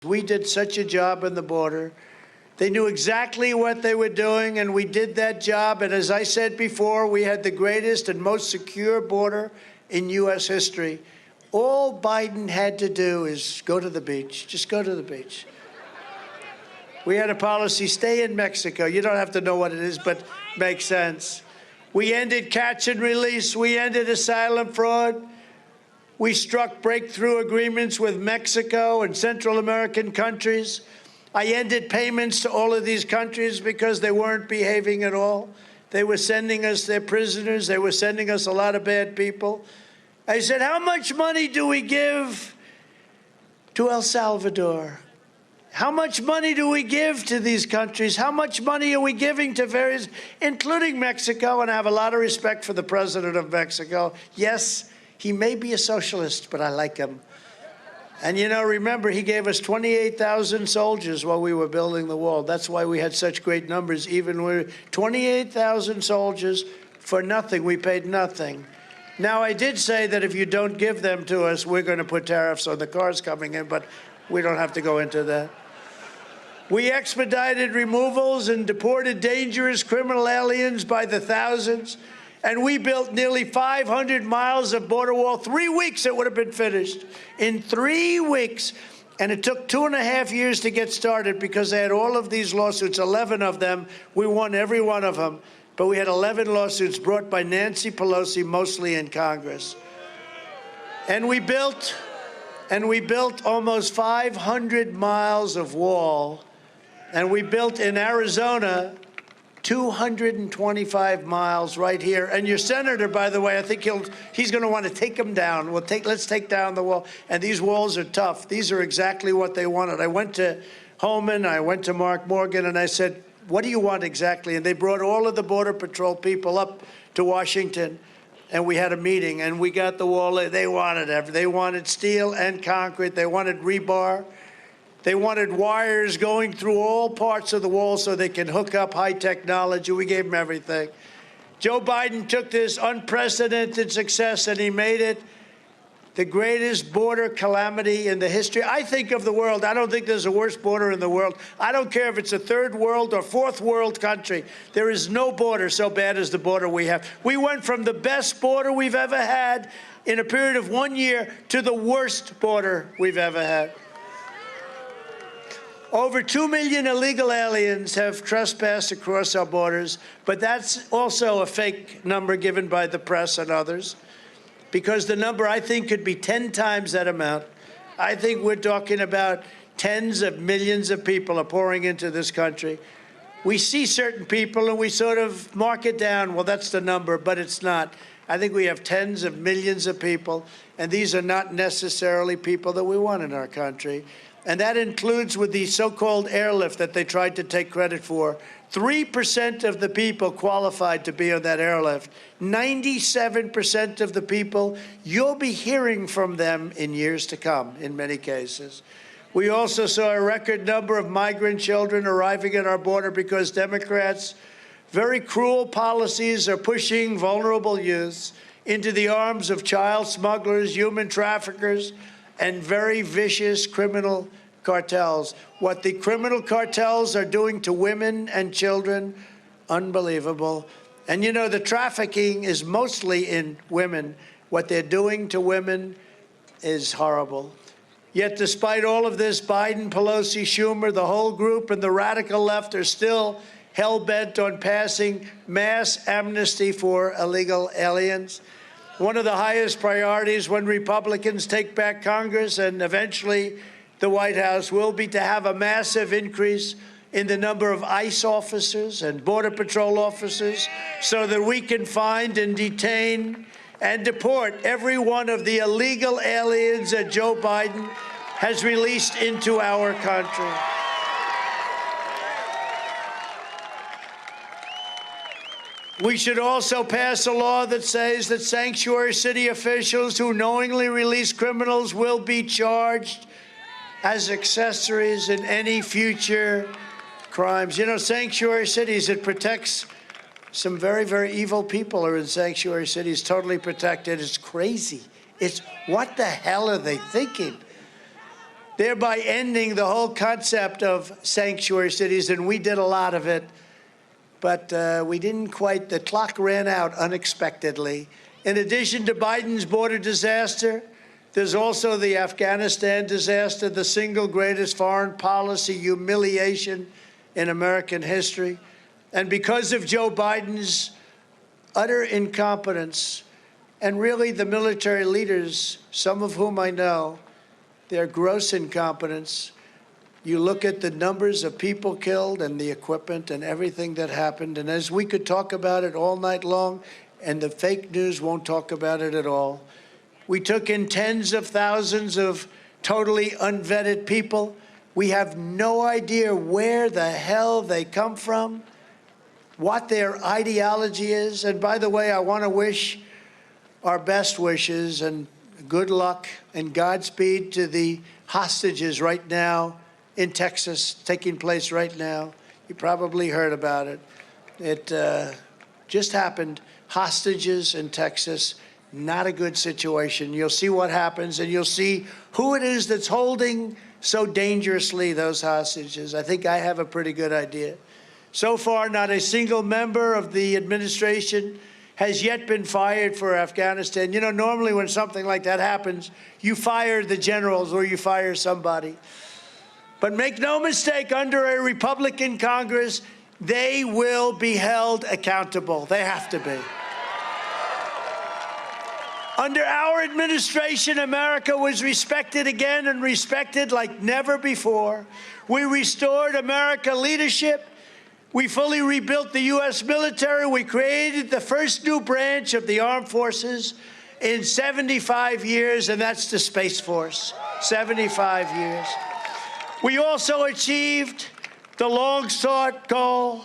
We did such a job on the border. They knew exactly what they were doing, and we did that job. And as I said before, we had the greatest and most secure border in U.S. history. All Biden had to do is go to the beach. Just go to the beach. We had a policy, stay in Mexico. You don't have to know what it is, but makes sense. We ended catch and release. We ended asylum fraud. We struck breakthrough agreements with Mexico and Central American countries. I ended payments to all of these countries because they weren't behaving at all. They were sending us their prisoners. They were sending us a lot of bad people. I said, how much money do we give to El Salvador? How much money do we give to these countries? How much money are we giving to various, including Mexico? And I have a lot of respect for the president of Mexico. Yes, he may be a socialist, but I like him. And, you know, remember, he gave us 28,000 soldiers while we were building the wall. That's why we had such great numbers, even with 28,000 soldiers for nothing. We paid nothing. Now, I did say that if you don't give them to us, we're going to put tariffs on the cars coming in, but we don't have to go into that. We expedited removals and deported dangerous criminal aliens by the thousands. And we built nearly 500 miles of border wall. 3 weeks it would have been finished. In 3 weeks. And it took 2.5 years to get started because they had all of these lawsuits, 11 of them. We won every one of them. But we had 11 lawsuits brought by Nancy Pelosi, mostly in Congress. And we built almost 500 miles of wall. And we built in Arizona 225 miles right here. And your senator, by the way, I think he's going to want to take them down. Let's take down the wall. And these walls are tough. These are exactly what they wanted. I went to Homan, I went to Mark Morgan, and I said, what do you want exactly? And they brought all of the Border Patrol people up to Washington, and we had a meeting, and we got the wall. They wanted everything. They wanted steel and concrete. They wanted rebar. They wanted wires going through all parts of the wall so they can hook up high technology. We gave them everything. Joe Biden took this unprecedented success and he made it the greatest border calamity in the history, I think, of the world. I don't think there's a worse border in the world. I don't care if it's a third world or fourth world country. There is no border so bad as the border we have. We went from the best border we've ever had in a period of 1 year to the worst border we've ever had. Over 2 million illegal aliens have trespassed across our borders, but that's also a fake number given by the press and others, because the number, I think, could be 10 times that amount. I think we're talking about tens of millions of people are pouring into this country. We see certain people and we sort of mark it down. Well, that's the number, but it's not. I think we have tens of millions of people, and these are not necessarily people that we want in our country. And that includes with the so-called airlift that they tried to take credit for. 3% of the people qualified to be on that airlift. 97% of the people, you'll be hearing from them in years to come, in many cases. We also saw a record number of migrant children arriving at our border because Democrats' very cruel policies are pushing vulnerable youths into the arms of child smugglers, human traffickers, and very vicious criminal cartels. What the criminal cartels are doing to women and children, unbelievable. And you know, the trafficking is mostly in women. What they're doing to women is horrible. Yet despite all of this, Biden, Pelosi, Schumer, the whole group, and the radical left are still hell-bent on passing mass amnesty for illegal aliens. One of the highest priorities when Republicans take back Congress and eventually the White House will be to have a massive increase in the number of ICE officers and Border Patrol officers so that we can find and detain and deport every one of the illegal aliens that Joe Biden has released into our country. We should also pass a law that says that sanctuary city officials who knowingly release criminals will be charged as accessories in any future crimes. You know, sanctuary cities, it protects some very, very evil people are in sanctuary cities, totally protected. It's crazy. It's what the hell are they thinking? thereby ending the whole concept of sanctuary cities, and we did a lot of it. But we didn't quite, the clock ran out unexpectedly. In addition to Biden's border disaster, there's also the Afghanistan disaster, the single greatest foreign policy humiliation in American history. And because of Joe Biden's utter incompetence, and really the military leaders, some of whom I know, their gross incompetence, you look at the numbers of people killed and the equipment and everything that happened, and as we could talk about it all night long, and the fake news won't talk about it at all. We took in tens of thousands of totally unvetted people. We have no idea where the hell they come from, what their ideology is. And by the way, I want to wish our best wishes and good luck and Godspeed to the hostages right now in Texas, taking place right now. You probably heard about it. It just happened. Hostages in Texas, not a good situation. You'll see what happens, and you'll see who it is that's holding so dangerously those hostages. I think I have a pretty good idea. So far, not a single member of the administration has yet been fired for Afghanistan. You know, normally when something like that happens, you fire the generals or you fire somebody. But make no mistake, under a Republican Congress, they will be held accountable. They have to be. Under our administration, America was respected again, and respected like never before. We restored America leadership. We fully rebuilt the U.S. military. We created the first new branch of the armed forces in 75 years, and that's the Space Force, 75 years. We also achieved the long-sought goal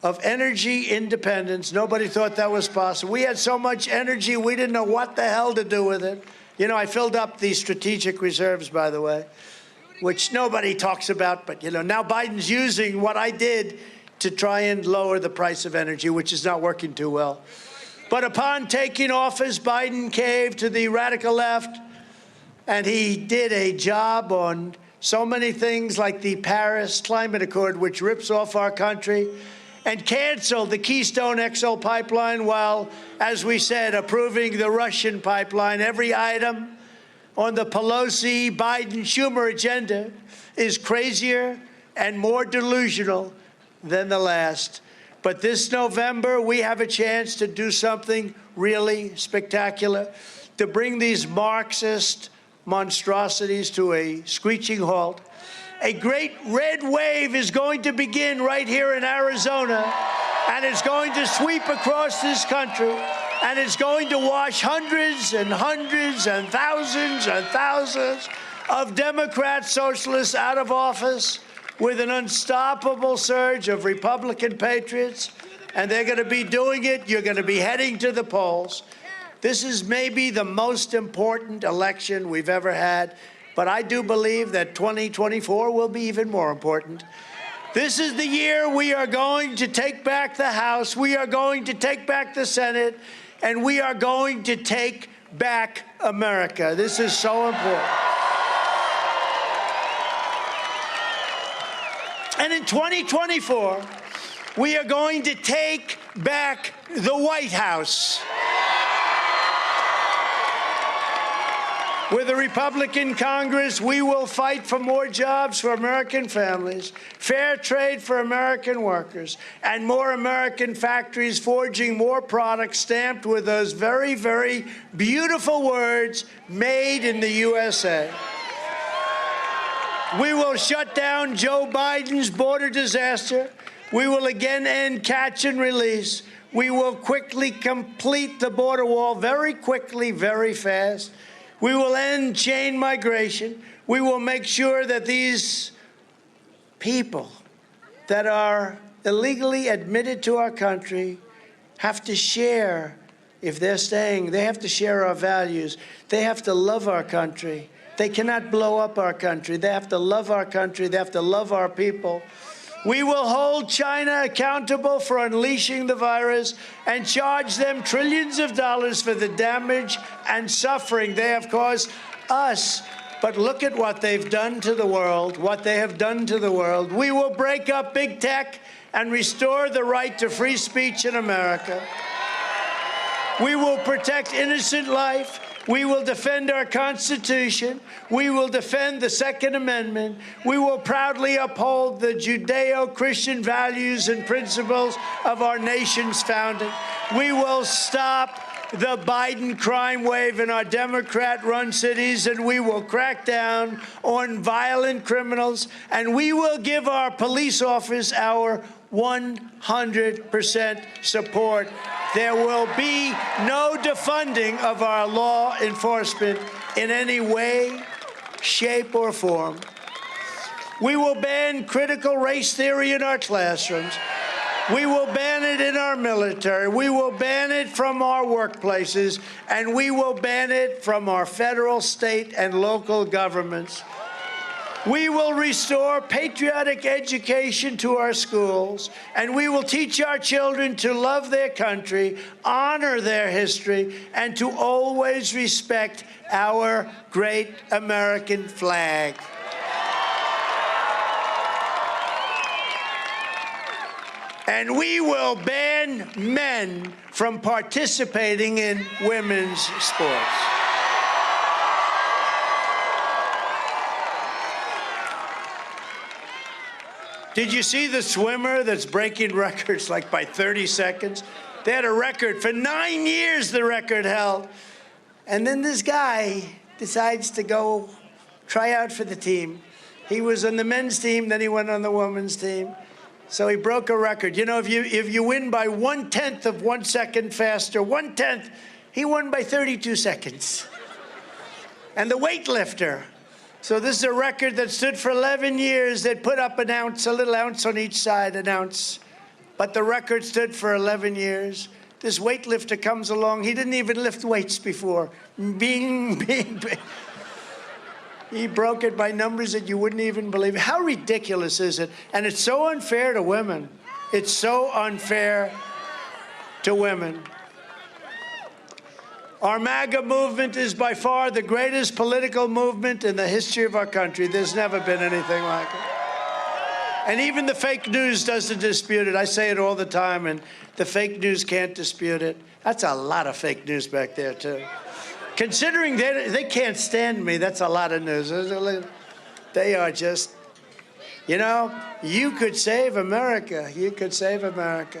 of energy independence. Nobody thought that was possible. We had so much energy, we didn't know what the hell to do with it. You know, I filled up the strategic reserves, by the way, which nobody talks about. But, you know, now Biden's using what I did to try and lower the price of energy, which is not working too well. But upon taking office, Biden caved to the radical left, and he did a job on so many things like the Paris Climate Accord, which rips off our country, and canceled the Keystone XL pipeline while, as we said, approving the Russian pipeline. Every item on the Pelosi, Biden, Schumer agenda is crazier and more delusional than the last. But this November, we have a chance to do something really spectacular, to bring these Marxist monstrosities to a screeching halt. A great red wave is going to begin right here in Arizona, and it's going to sweep across this country, and it's going to wash hundreds and hundreds and thousands of Democrat socialists out of office with an unstoppable surge of Republican patriots, and they're going to be doing it. You're going to be heading to the polls. This is maybe the most important election we've ever had. But I do believe that 2024 will be even more important. This is the year we are going to take back the House, we are going to take back the Senate, and we are going to take back America. This is so important. And in 2024, we are going to take back the White House. With a Republican Congress, we will fight for more jobs for American families, fair trade for American workers, and more American factories forging more products stamped with those very, very beautiful words, made in the USA. We will shut down Joe Biden's border disaster. We will again end catch and release. We will quickly complete the border wall, very quickly, very fast. We will end chain migration. We will make sure that these people that are illegally admitted to our country have to share, if they're staying, they have to share our values. They have to love our country. They cannot blow up our country. They have to love our country. They have to love our people. We will hold China accountable for unleashing the virus and charge them trillions of dollars for the damage and suffering they have caused us But look at what they've done to the world, what they have done to the world. We will break up big tech and restore the right to free speech in America. We will protect innocent life. We will defend our Constitution. We will defend the Second Amendment. We will proudly uphold the Judeo-Christian values and principles of our nation's founding. We will stop the Biden crime wave in our Democrat-run cities, and we will crack down on violent criminals, and we will give our police officers our 100% support. There will be no defunding of our law enforcement in any way, shape, or form. We will ban critical race theory in our classrooms. We will ban it in our military. We will ban it from our workplaces, and we will ban it from our federal, state, and local governments. We will restore patriotic education to our schools, and we will teach our children to love their country, honor their history, and to always respect our great American flag. And we will ban men from participating in women's sports. Did you see the swimmer that's breaking records like by 30 seconds? They had a record for 9 years, the record held. And then this guy decides to go try out for the team. He was on the men's team, then he went on the women's team. So he broke a record. You know, if you win by 1/10 of 1 second faster, 1/10, he won by 32 seconds. And the weightlifter. So this is a record that stood for 11 years. They'd put up an ounce, a little ounce on each side, an ounce. But the record stood for 11 years. This weightlifter comes along. He didn't even lift weights before. Bing, bing, bing. He broke it by numbers that you wouldn't even believe. How ridiculous is it? And it's so unfair to women. It's so unfair to women. Our MAGA movement is by far the greatest political movement in the history of our country. There's never been anything like it. And even the fake news doesn't dispute it. I say it all the time, and the fake news can't dispute it. That's a lot of fake news back there, too. Considering they can't stand me, that's a lot of news. They are just, you know, you could save America. You could save America.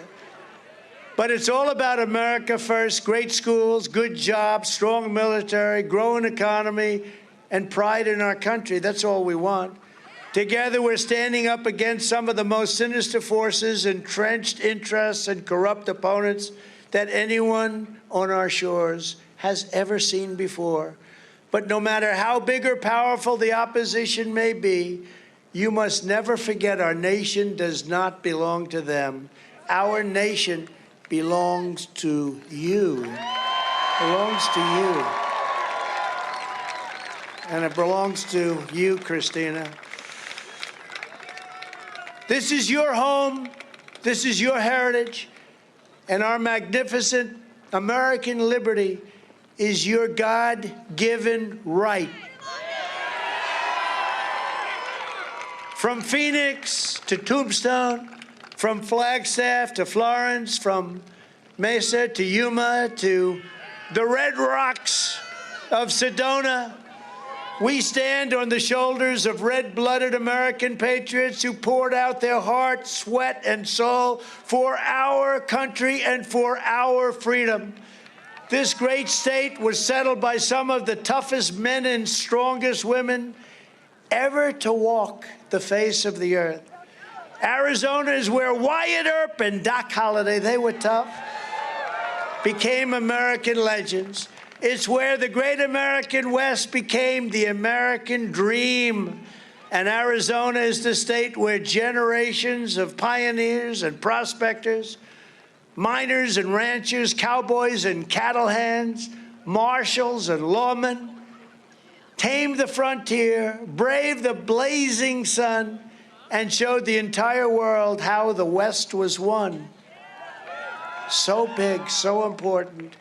But it's all about America first, great schools, good jobs, strong military, growing economy, and pride in our country. That's all we want. Together, we're standing up against some of the most sinister forces, entrenched interests, and corrupt opponents that anyone on our shores has ever seen before. But no matter how big or powerful the opposition may be, you must never forget our nation does not belong to them. Our nation belongs to you. Belongs to you. And it belongs to you, Christina. This is your home. This is your heritage. And our magnificent American liberty is your God-given right. From Phoenix to Tombstone, from Flagstaff to Florence, from Mesa to Yuma to the Red Rocks of Sedona, we stand on the shoulders of red-blooded American patriots who poured out their heart, sweat, and soul for our country and for our freedom. This great state was settled by some of the toughest men and strongest women ever to walk the face of the earth. Arizona is where Wyatt Earp and Doc Holliday, they were tough, became American legends. It's where the great American West became the American dream. And Arizona is the state where generations of pioneers and prospectors, miners and ranchers, cowboys and cattle hands, marshals and lawmen, tamed the frontier, braved the blazing sun, and showed the entire world how the West was won. So big, so important.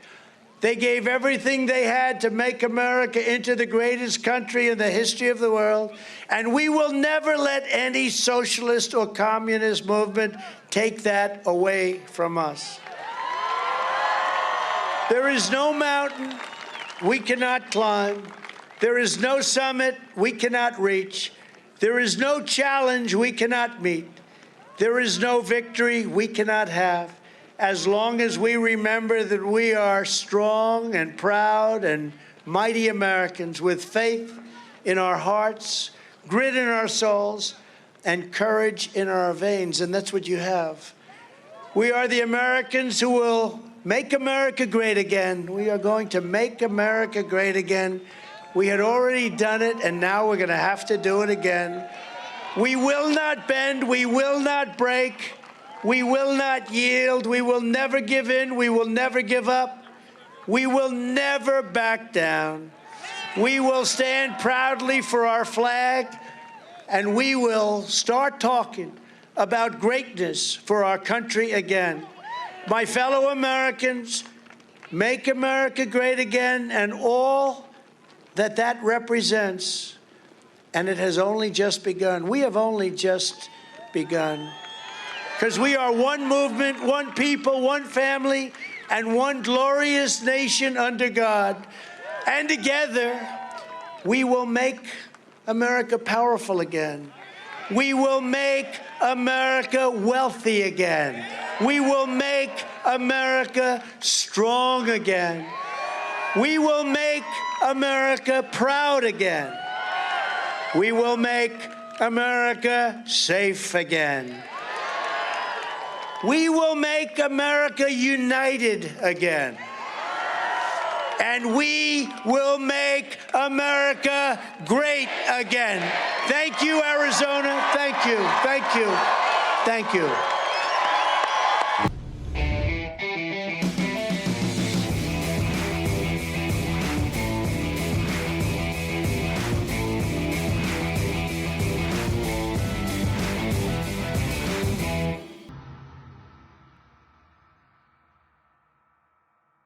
They gave everything they had to make America into the greatest country in the history of the world. And we will never let any socialist or communist movement take that away from us. There is no mountain we cannot climb. There is no summit we cannot reach. There is no challenge we cannot meet. There is no victory we cannot have, as long as we remember that we are strong and proud and mighty Americans with faith in our hearts, grit in our souls, and courage in our veins. And that's what you have. We are the Americans who will make America great again. We are going to make America great again. We had already done it, and now we're going to have to do it again. We will not bend. We will not break. We will not yield. We will never give in. We will never give up. We will never back down. We will stand proudly for our flag, and we will start talking about greatness for our country again. My fellow Americans, make America great again, and all that represents. And it has only just begun. We have only just begun. Because we are one movement, one people, one family, and one glorious nation under God. And together, we will make America powerful again. We will make America wealthy again. We will make America strong again. We will make America proud again. We will make America safe again. We will make America united again. And we will make America great again. Thank you, Arizona. Thank you. Thank you. Thank you.